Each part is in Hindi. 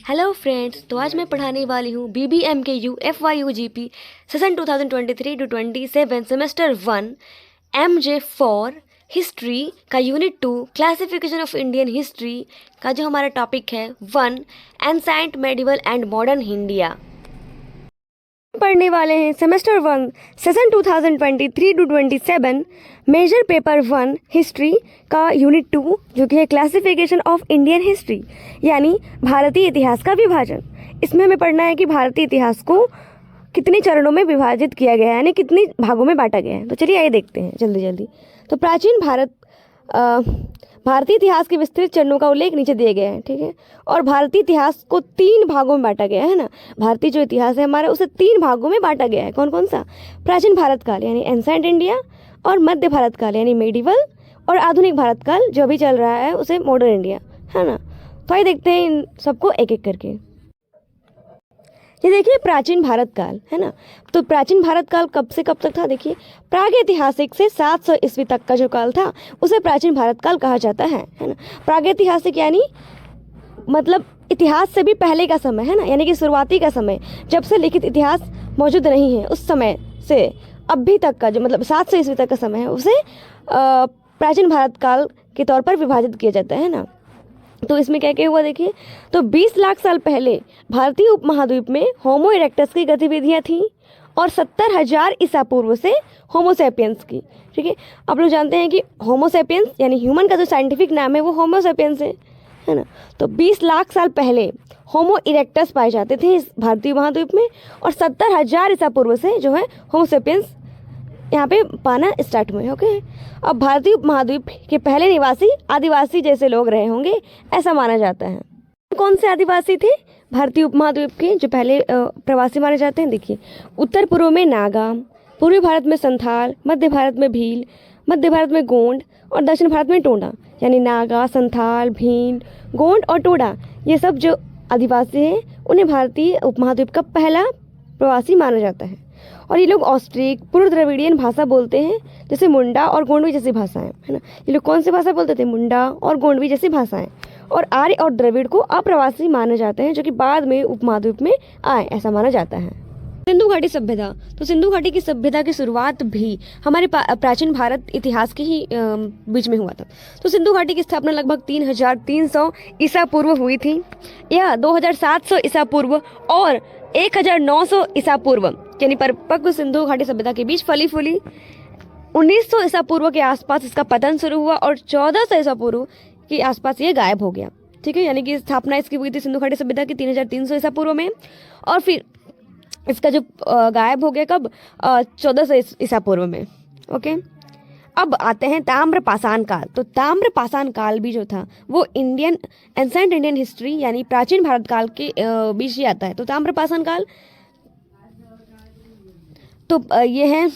हेलो फ्रेंड्स, तो आज मैं पढ़ाने वाली हूँ BBMKU FYUGP session 2023 to 27 semester 1 MJ4 history का unit 2 classification of Indian history का जो हमारा टॉपिक है 1 ancient medieval and modern India. पढ़ने वाले हैं semester 1 session 2023 to 27 major paper 1 history का यूनिट 2 जो कि है क्लासिफिकेशन ऑफ इंडियन हिस्ट्री यानी भारतीय इतिहास का विभाजन। इसमें हमें पढ़ना है कि भारतीय इतिहास को कितने चरणों में विभाजित किया गया है यानी कितने भागों में बांटा गया है। तो चलिए आइए देखते हैं जल्दी जल्दी। तो प्राचीन भारतीय इतिहास के विस्तृत चरणों का उल्लेख नीचे दिए गए हैं, ठीक है। और भारतीय इतिहास को 3 भागों में बांटा गया है ना। भारतीय जो इतिहास है हमारा उसे 3 भागों में बांटा गया है। कौन कौन सा? प्राचीन भारत काल यानी एंसेंट इंडिया, और मध्य भारत काल यानी मेडिवल, और आधुनिक भारत काल जो अभी चल रहा है उसे मॉडर्न इंडिया, है ना। तो आइए देखते हैं इन सबको एक एक करके। ये देखिए प्राचीन भारत काल, है ना। तो प्राचीन भारत काल कब से कब तक था? देखिए प्रागैतिहासिक से 700 ईस्वी तक का जो काल था उसे प्राचीन भारत काल कहा जाता है ना। प्रागैतिहासिक यानी मतलब इतिहास से भी पहले का समय, है ना, यानी कि शुरुआती का समय जब से लिखित इतिहास मौजूद नहीं है उस समय से अभी तक का जो मतलब 700 ईस्वी तक का समय है उसे प्राचीन भारत काल के तौर पर विभाजित किया जाता है ना। तो इसमें क्या क्या हुआ देखिए। तो 20 लाख साल पहले भारतीय उपमहाद्वीप में होमो इरेक्टस की गतिविधियां थीं और 70,000 ईसा पूर्व से होमो सैपियंस की, ठीक है। आप लोग जानते हैं कि होमो सैपियंस यानी ह्यूमन का जो साइंटिफिक नाम है वो होमो सैपियंस है ना। तो 20 लाख साल पहले होमो इरेक्टस पाए जाते थे इस भारतीय उपमहाद्वीप में, और 70,000 ईसा पूर्व से जो है होमो सैपियंस यहाँ पे पाना स्टार्ट हुए। ओके, अब भारतीय उपमहाद्वीप के पहले निवासी आदिवासी जैसे लोग रहे होंगे ऐसा माना जाता है। कौन से आदिवासी थे भारतीय उपमहाद्वीप के जो पहले प्रवासी माने जाते हैं? देखिए उत्तर पूर्व में नागा, पूर्वी भारत में संथाल, मध्य भारत में भील, मध्य भारत में गोंड और दक्षिण भारत में टोडा। यानी नागा, संथाल, भील, गोंड और टोडा ये सब जो आदिवासी हैं उन्हें भारतीय उपमहाद्वीप का पहला प्रवासी माना जाता है। और ये लोग ऑस्ट्रिक पूर्व द्रविडियन भाषा बोलते हैं जैसे मुंडा और गोंडवी जैसी भाषाएं, है ना। ये लोग कौन सी भाषा बोलते थे? मुंडा और गोंडवी जैसी भाषाएं। और आर्य और द्रविड़ को अप्रवासी माने जाते हैं जो कि बाद में उपमहाद्वीप में आए ऐसा माना जाता है। सिंधु घाटी सभ्यता। तो सिंधु घाटी की सभ्यता की शुरुआत भी हमारे प्राचीन भारत इतिहास के ही बीच में हुआ था। तो सिंधु घाटी की स्थापना लगभग 3,300 ईसा पूर्व हुई थी। यह 2,700 ईसा पूर्व और 1,900 ईसा पूर्व यानी परिपक्व सिंधु घाटी सभ्यता के बीच फली फूली। 1900 ईसा पूर्व के आसपास इसका पतन शुरू हुआ और 1400 ईसा पूर्व के आसपास ये गायब हो गया, ठीक है। यानी कि स्थापना इसकी हुई थी सिंधु घाटी सभ्यता की 3,300 ईसा पूर्व में, और फिर इसका जो गायब हो गया कब? 1400 ईसा पूर्व में। ओके, अब आते हैं ताम्र पाषाण काल। तो ताम्र पाषाण काल भी जो था वो इंडियन एंसेंट इंडियन हिस्ट्री यानी प्राचीन भारत काल के बीच ही आता है। तो ताम्र पाषाण काल तो ये है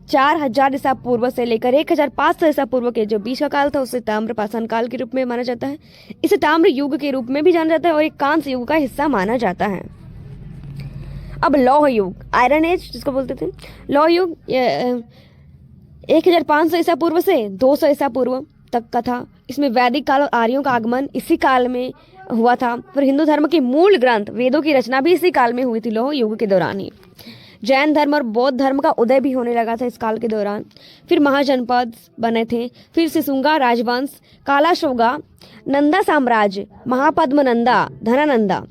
4,000 ईसा पूर्व से लेकर 1,500 ईसा पूर्व के जो बीच का काल था उसे ताम्र पाषाण काल के रूप में माना जाता है। इसे ताम्र युग के रूप में भी जाना जाता है और एक कांस्य युग का हिस्सा माना जाता है। अब लौह युग, आयरन एज जिसको बोलते थे, लौह युग 1,500 ईसा पूर्व से 200 ईसा पूर्व तक का था। इसमें वैदिक काल और आर्यों का आगमन इसी काल में हुआ था। फिर हिंदू धर्म के मूल ग्रंथ वेदों की रचना भी इसी काल में हुई थी, लौह युग के दौरान ही। जैन धर्म और बौद्ध धर्म का उदय भी होने लगा था इस काल के दौरान। फिर महाजनपद बने थे, फिर सिसुंगा राजवंश, कालाशोगा, नंदा साम्राज्य, महापद्मनंदा, धनानंदा,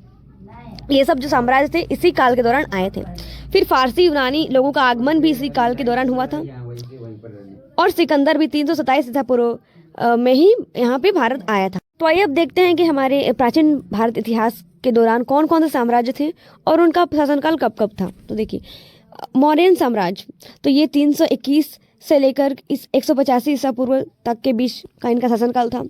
ये सब जो साम्राज्य थे इसी काल के दौरान आए थे। फिर फारसी यूनानी लोगों का आगमन भी इसी काल के दौरान हुआ था, और सिकंदर भी 327 ईसा पूर्व में ही यहाँ पे भारत आया था। तो आइए अब देखते हैं कि हमारे प्राचीन भारत इतिहास के दौरान कौन कौन से साम्राज्य थे और उनका शासनकाल कब कब था। तो देखिए मौर्यन साम्राज्य, तो ये 321 से लेकर इस 185 ईसा पूर्व तक के बीच का इनका शासनकाल था।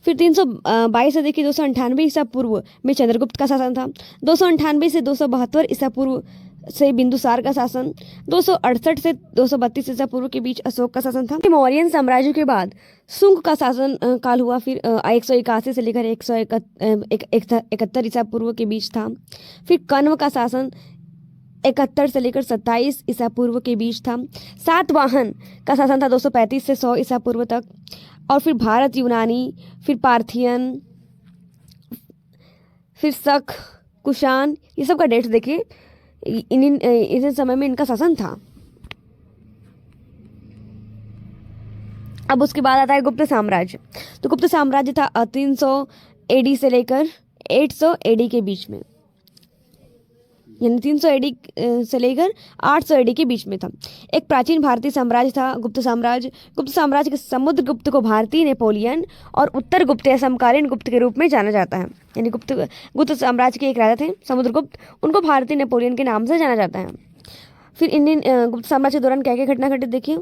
फिर 322 से देखिए 298 ईसा पूर्व में चंद्रगुप्त का शासन था। 298 से 272 ईसा पूर्व से बिंदुसार का शासन। 268 से 232 ईसा पूर्व के बीच अशोक का शासन था। मौर्यन साम्राज्य के बाद शुंग का शासन काल हुआ। फिर 181 से लेकर 171 ईसा पूर्व के बीच था। फिर कण्व का शासन 71 से लेकर 27 ईसा पूर्व के बीच था। सातवाहन का शासन था 235 से 100 ईसा पूर्व तक। और फिर भारत यूनानी, फिर पार्थियन, फिर शक, कुषाण, ये सब का डेट्स देखिए, इन समय में इनका शासन था। अब उसके बाद आता है गुप्त साम्राज्य। तो गुप्त साम्राज्य था 300 एडी से लेकर 800 एडी के बीच में, यानी 300 एडी से लेकर 800 एडी के बीच में था। एक प्राचीन भारतीय साम्राज्य था गुप्त साम्राज्य। गुप्त साम्राज्य के समुद्र गुप्त को भारतीय नेपोलियन और उत्तर गुप्त या समकालीन गुप्त के रूप में जाना जाता है। यानी गुप्त साम्राज्य के एक राजा थे समुद्रगुप्त, उनको भारतीय नेपोलियन के नाम से जाना जाता है। फिर इंडियन गुप्त साम्राज्य के दौरान क्या क्या घटना घटित देखिए।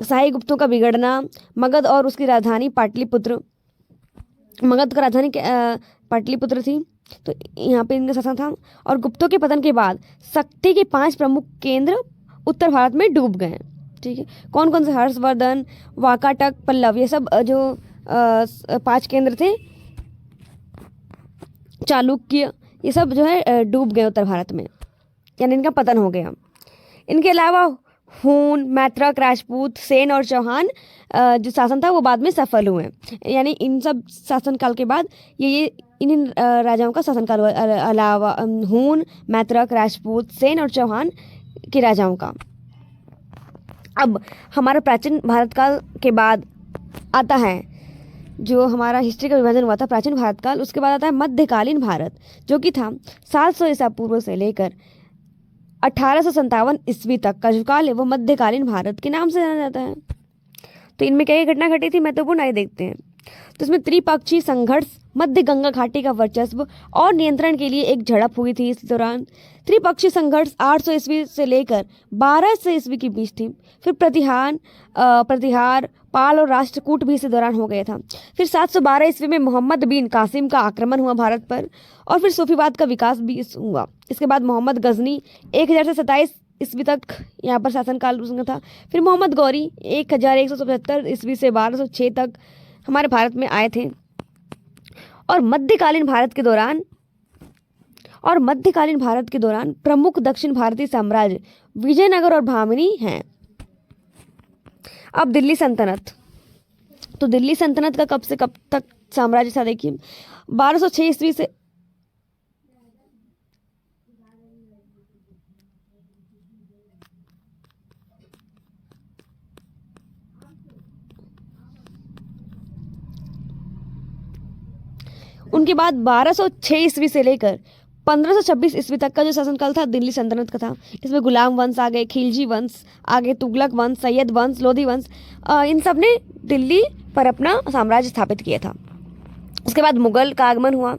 शाही गुप्तों का बिगड़ना, मगध और उसकी राजधानी पाटलिपुत्र, मगध का राजधानी पाटलिपुत्र थी, तो यहाँ पे इनका शासन था। और गुप्तों के पतन के बाद शक्ति के 5 प्रमुख केंद्र उत्तर भारत में डूब गए। ठीक है, कौन कौन से? हर्षवर्धन, वाकाटक, पल्लव, ये सब जो 5 केंद्र थे, चालुक्य, ये सब जो है डूब गए उत्तर भारत में, यानी इनका पतन हो गया। इनके अलावा हून, मैत्रक, राजपूत, सेन और चौहान जो शासन था वो बाद में सफल हुए। यानी इन सब शासनकाल के बाद ये इन राजाओं का शासनकाल हुआ, अलावा हून, मैत्रक, राजपूत, सेन और चौहान के राजाओं का। अब हमारा प्राचीन भारत काल के बाद आता है जो हमारा हिस्ट्री का विभाजन हुआ था प्राचीन भारत काल, उसके बाद आता है मध्यकालीन भारत, जो कि था 700 ईसा पूर्व से लेकर 1857 ईस्वी तक का जो काल है वो मध्यकालीन भारत के नाम से जाना जाता है। तो इनमें क्या क्या घटना घटी थी महत्वपूर्ण, आइए देखते हैं। तो इसमें त्रिपक्षीय संघर्ष, मध्य गंगा घाटी का वर्चस्व और नियंत्रण के लिए एक झड़प हुई थी। इस दौरान त्रिपक्षीय संघर्ष 800 ईस्वी से लेकर 1200 ईस्वी के बीच थी। फिर प्रतिहार, पाल और राष्ट्रकूट भी इसी दौरान हो गया था। फिर 712 ईस्वी में मोहम्मद बिन कासिम का आक्रमण हुआ भारत पर, और फिर सूफीवाद का विकास भी हुआ। इसके बाद मोहम्मद गजनी 1000 से 27 ईस्वी तक यहाँ पर शासनकाल उसका था। फिर मोहम्मद गौरी 1177 ईस्वी से 1206 तक हमारे भारत में आए थे। और मध्यकालीन भारत के दौरान प्रमुख दक्षिण भारतीय साम्राज्य विजयनगर और भामिनी हैं। अब दिल्ली सल्तनत। तो दिल्ली सल्तनत का कब से कब तक साम्राज्य था देखिए, 1206 ईस्वी से उनके बाद 1206 ईस्वी से लेकर 1526 ईस्वी तक का जो शासनकाल था दिल्ली सल्तनत का था। इसमें गुलाम वंश आ गए, खिलजी वंश आगे, तुगलक वंश, सैयद वंश, लोधी वंश, इन सब ने दिल्ली पर अपना साम्राज्य स्थापित किया था। उसके बाद मुगल का आगमन हुआ,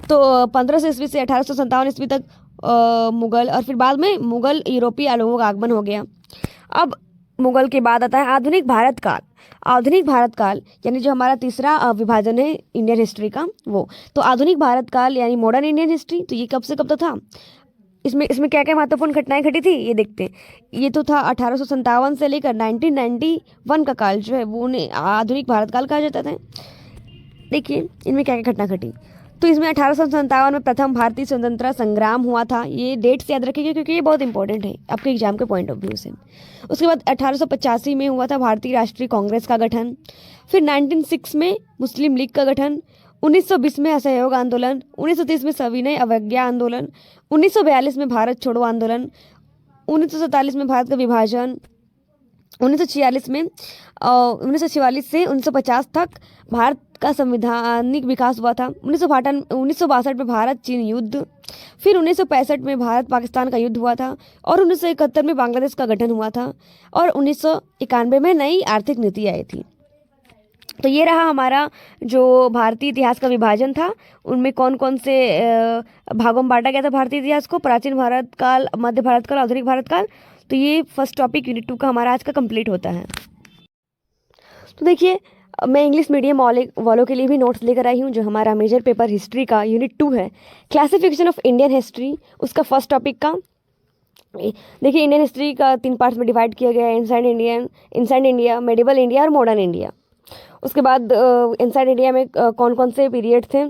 तो 1500 ईस्वी से 1857 ईस्वी तक मुगल, और फिर बाद में मुगल यूरोपीय लोगों का आगमन हो गया। अब मुगल के बाद आता है आधुनिक भारत काल। आधुनिक भारत काल यानी जो हमारा तीसरा विभाजन है इंडियन हिस्ट्री का वो, तो आधुनिक भारत काल यानी मॉडर्न इंडियन हिस्ट्री, तो ये कब से कब तक था? इसमें क्या क्या महत्वपूर्ण घटनाएं घटी थी ये देखते हैं। ये तो था 1857 से लेकर 1991 का काल जो है वो उन्हें आधुनिक भारत काल कहा जाता था। देखिए इनमें क्या क्या घटना घटी। तो इसमें 1857 में प्रथम भारतीय स्वतंत्रता संग्राम हुआ था। ये डेट्स याद रखिएगा क्योंकि ये बहुत इंपॉर्टेंट है आपके एग्जाम के पॉइंट ऑफ व्यू से। उसके बाद 1885 में हुआ था भारतीय राष्ट्रीय कांग्रेस का गठन। फिर 1906 में मुस्लिम लीग का गठन, 1920 में असहयोग आंदोलन, 1930 में सविनय अवज्ञा आंदोलन, 1942 में भारत छोड़ो आंदोलन, 1947 में भारत का विभाजन, 1946 में 1944 से 1950 तक भारत का संवैधानिक विकास हुआ था। 1962 में भारत चीन युद्ध, फिर 1965 में भारत पाकिस्तान का युद्ध हुआ था, और 1971 में बांग्लादेश का गठन हुआ था, और 1991 में नई आर्थिक नीति आई थी। तो ये रहा हमारा जो भारतीय इतिहास का विभाजन था, उनमें कौन कौन से भागों में बांटा गया था भारतीय इतिहास को, प्राचीन भारत काल, मध्य भारत काल, आधुनिक भारत काल। तो ये फर्स्ट टॉपिक यूनिट 2 का हमारा आज का कंप्लीट होता है। तो देखिए मैं इंग्लिश मीडियम वालों के लिए भी नोट्स लेकर आई हूँ। जो हमारा मेजर पेपर हिस्ट्री का यूनिट 2 है, क्लासिफिकेशन ऑफ इंडियन हिस्ट्री, उसका फर्स्ट टॉपिक का देखिए इंडियन हिस्ट्री का 3 पार्ट्स में डिवाइड किया गया है, इंसाइड इंडिया, मेडिवल इंडिया और मॉडर्न इंडिया। उसके बाद इंसाइड इंडिया में कौन कौन से पीरियड थे,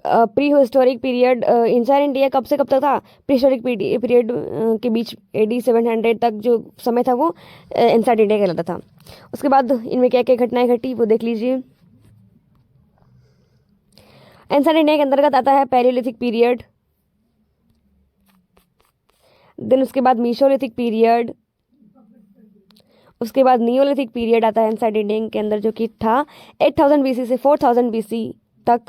pre historic period, inside India कब से कब तक था, प्री हिस्टोरिक पीरियड के बीच AD 700 तक जो समय था वो इंसाइड इंडिया कहलाता था। उसके बाद इनमें क्या क्या घटनाएं घटी वो देख लीजिए। एंसेंट इंडिया के अंतर्गत आता है पैलियोलिथिक पीरियड, देन उसके बाद मीसोलिथिक पीरियड, उसके बाद नियोलिथिक पीरियड आता है एंसेंट इंडिया के अंदर, जो कि था 8000 बीसी से 4000 बीसी तक।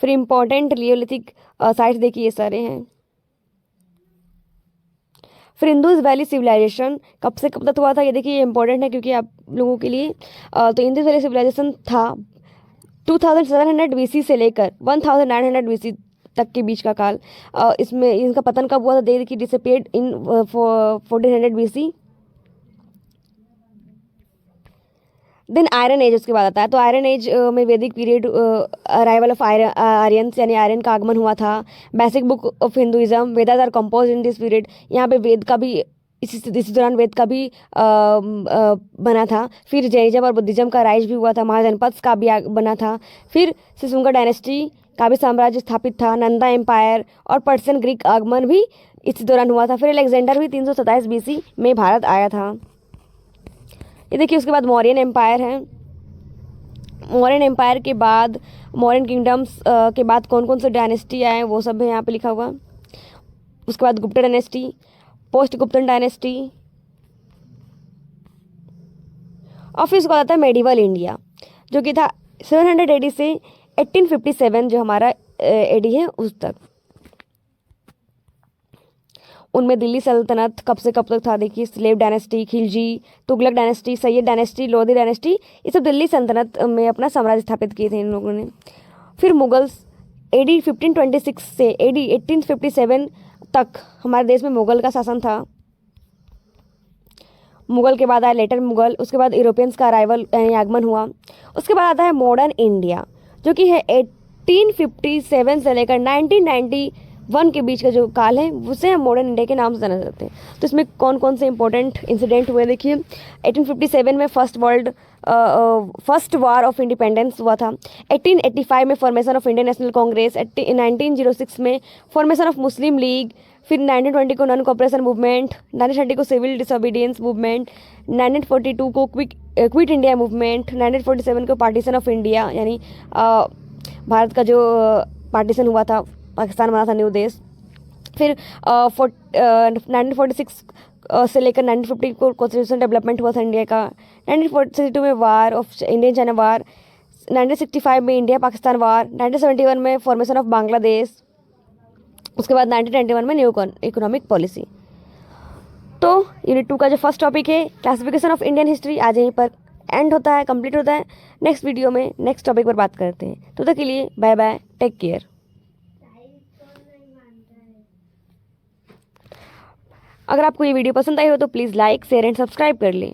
फिर इंपॉर्टेंट लियोलिथिक साइट्स देखिए ये सारे हैं। फिर इंदुस वैली सिविलाइजेशन कब से कब तक हुआ था, ये देखिए ये इंपॉर्टेंट है क्योंकि आप लोगों के लिए। तो इंदुस वैली सिविलाइजेशन था 2700 बीसी से लेकर 1900 बीसी तक के बीच का काल। इसमें इनका पतन कब हुआ था, देखिए डिसअपीयर्ड इन 1400 बीसी। देन आयरन एज उसके बाद आता है। तो आयरन एज में वैदिक पीरियड, अराइवल ऑफ आर्यंस यानी आर्यन का आगमन हुआ था। Basic book of Hinduism, Vedas are compose in this period. यहाँ पे वेद का भी इसी दौरान वेद का भी बना था। फिर जैनिज्म और बुद्धिज्म का राइज भी हुआ था। महाजनपद का भी बना था। फिर सिसुंगा डायनेस्टी का भी साम्राज्य स्थापित था। नंदा एम्पायर और पर्शियन ग्रीक आगमन भी इसी दौरान हुआ था। फिर अलेक्जेंडर भी 327 बीसी में भारत आया था। ये देखिए उसके बाद मौर्यन एम्पायर है। मौर्यन एम्पायर के बाद मौर्यन किंगडम्स के बाद कौन कौन से डायनेस्टी आए वो सब है यहाँ पे लिखा हुआ। उसके बाद Gupta dynasty, post Guptan dynasty, और फिर उसके बाद आता है मेडिवल इंडिया जो कि था 700 एडी से 1857 जो हमारा एडी है उस तक। उनमें दिल्ली सल्तनत कब से कब तक था, देखिए slave dynasty, Khilji, Tughlaq dynasty, Syed dynasty, Lodhi dynasty, ये सब दिल्ली सल्तनत में अपना साम्राज्य स्थापित किए थे इन लोगों ने। फिर मुगल्स एडी 1526 से एडी 1857 तक हमारे देश में मुगल का शासन था। मुगल के बाद आया लेटर मुगल, उसके बाद यूरोपियंस का अराइवल यानी आगमन हुआ। उसके बाद आता है मॉडर्न इंडिया जो कि है 1857 से लेकर 1991 के बीच का जो काल है उसे हम मॉडर्न इंडिया के नाम से जाना जाते हैं। तो इसमें कौन कौन से इंपॉर्टेंट इंसिडेंट हुए देखिए। 1857 में फर्स्ट वार ऑफ इंडिपेंडेंस हुआ था। 1885 में formation of Indian national Congress. 1906 में फॉर्मेशन ऑफ मुस्लिम लीग। फिर 1920 को नॉन कॉपरेशन मूवमेंट, 1930 को सिविल डिसोबीडियंस मूवमेंट, 1942 को क्विट इंडिया मूवमेंट, 1947 को पार्टीशन ऑफ इंडिया यानी भारत का जो पार्टीशन हुआ था, पाकिस्तान बना था न्यू देश। फिर 1946 से लेकर 1950 को कॉन्स्टिट्यूशन डेवलपमेंट हुआ था इंडिया का। 1942 में war of Indian China war, 1965 में इंडिया पाकिस्तान वार, 1971 में फॉर्मेशन ऑफ बांग्लादेश, उसके बाद 1991 में न्यू इकोनॉमिक पॉलिसी। तो यूनिट 2 का जो फर्स्ट टॉपिक है क्लासिफिकेशन ऑफ इंडियन हिस्ट्री आज यहीं पर एंड होता है, कंप्लीट होता है। नेक्स्ट वीडियो में नेक्स्ट टॉपिक पर बात करते हैं। तो तक के लिए बाय बाय, टेक केयर। अगर आपको ये वीडियो पसंद आई हो तो please like, share and subscribe कर लें।